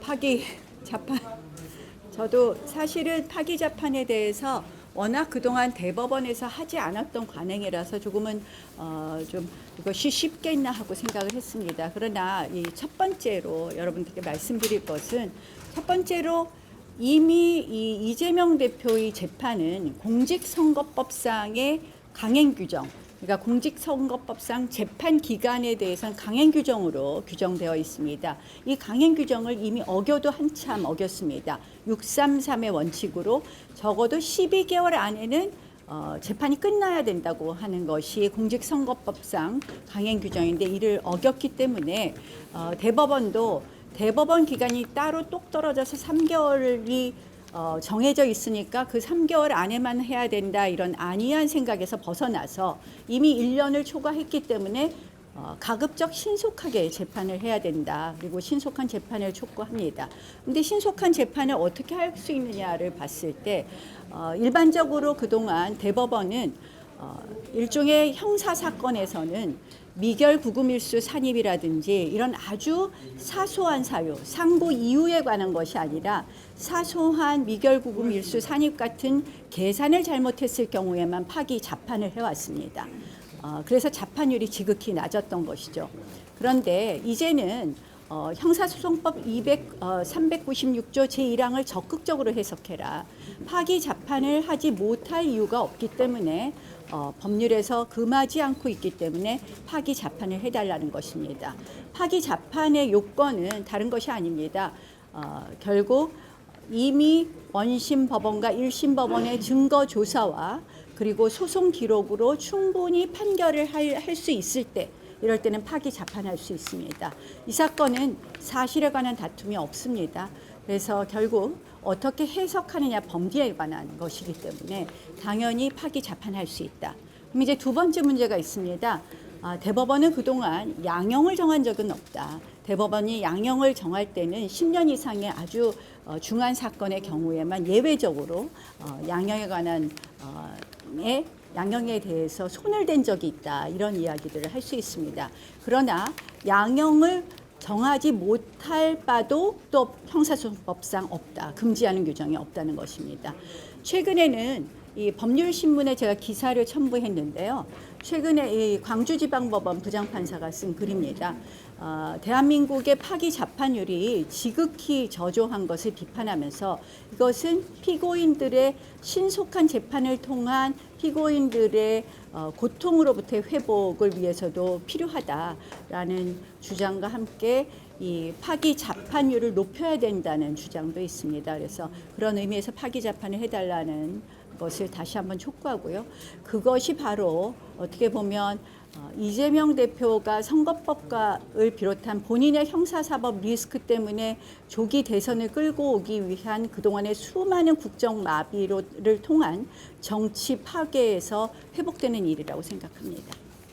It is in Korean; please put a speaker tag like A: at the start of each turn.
A: 파기 자판. 저도 사실은 파기 자판에 대해서 워낙 그동안 대법원에서 하지 않았던 관행이라서 조금은 좀 이것이 쉽겠나 하고 생각을 했습니다. 그러나 이 첫 번째로 여러분들께 말씀드릴 것은, 첫 번째로 이미 이 이재명 대표의 재판은 공직선거법상의 강행 규정, 그러니까 공직선거법상 재판 기간에 대해서는 강행 규정으로 규정되어 있습니다. 이 강행 규정을 이미 어겨도 한참 어겼습니다. 633의 원칙으로 적어도 12개월 안에는 재판이 끝나야 된다고 하는 것이 공직선거법상 강행 규정인데, 이를 어겼기 때문에 대법원도 대법원 기간이 따로 똑 떨어져서 3개월이 정해져 있으니까 그 3개월 안에만 해야 된다, 이런 안이한 생각에서 벗어나서 이미 1년을 초과했기 때문에 가급적 신속하게 재판을 해야 된다. 그리고 신속한 재판을 촉구합니다. 그런데 신속한 재판을 어떻게 할 수 있느냐를 봤을 때 일반적으로 그동안 대법원은 일종의 형사 사건에서는 미결 구금일수 산입이라든지 이런 아주 사소한 사유, 상고 이유에 관한 것이 아니라 사소한 미결 구금일수 산입 같은 계산을 잘못했을 경우에만 파기 자판을 해왔습니다. 그래서 자판율이 지극히 낮았던 것이죠. 그런데 이제는 형사소송법 396조 제1항을 적극적으로 해석해라. 파기 자판을 하지 못할 이유가 없기 때문에 법률에서 금하지 않고 있기 때문에 파기 자판을 해달라는 것입니다. 파기 자판의 요건은 다른 것이 아닙니다. 결국 이미 원심 법원과 1심 법원의 증거 조사와 그리고 소송 기록으로 충분히 판결을 할 수 있을 때, 이럴 때는 파기 자판할 수 있습니다. 이 사건은 사실에 관한 다툼이 없습니다. 그래서 결국 어떻게 해석하느냐, 범죄에 관한 것이기 때문에 당연히 파기 자판할 수 있다. 그럼 이제 두 번째 문제가 있습니다. 대법원은 그동안 양형을 정한 적은 없다. 대법원이 양형을 정할 때는 10년 이상의 아주 중한 사건의 경우에만 예외적으로 양형에 관한 양형에 대해서 손을 댄 적이 있다, 이런 이야기들을 할 수 있습니다. 그러나 양형을 정하지 못할 바도 또 형사소송법상 없다, 금지하는 규정이 없다는 것입니다. 최근에는 이 법률신문에 제가 기사를 첨부했는데요. 최근에 이 광주지방법원 부장판사가 쓴 글입니다. 대한민국의 파기 자판율이 지극히 저조한 것을 비판하면서, 이것은 피고인들의 신속한 재판을 통한 피고인들의 고통으로부터의 회복을 위해서도 필요하다라는 주장과 함께 이 파기 자판율을 높여야 된다는 주장도 있습니다. 그래서 그런 의미에서 파기 자판을 해달라는 것을 다시 한번 촉구하고요. 그것이 바로 어떻게 보면 이재명 대표가 선거법을 비롯한 본인의 형사사법 리스크 때문에 조기 대선을 끌고 오기 위한 그동안의 수많은 국정 마비를 통한 정치 파괴에서 회복되는 일이라고 생각합니다.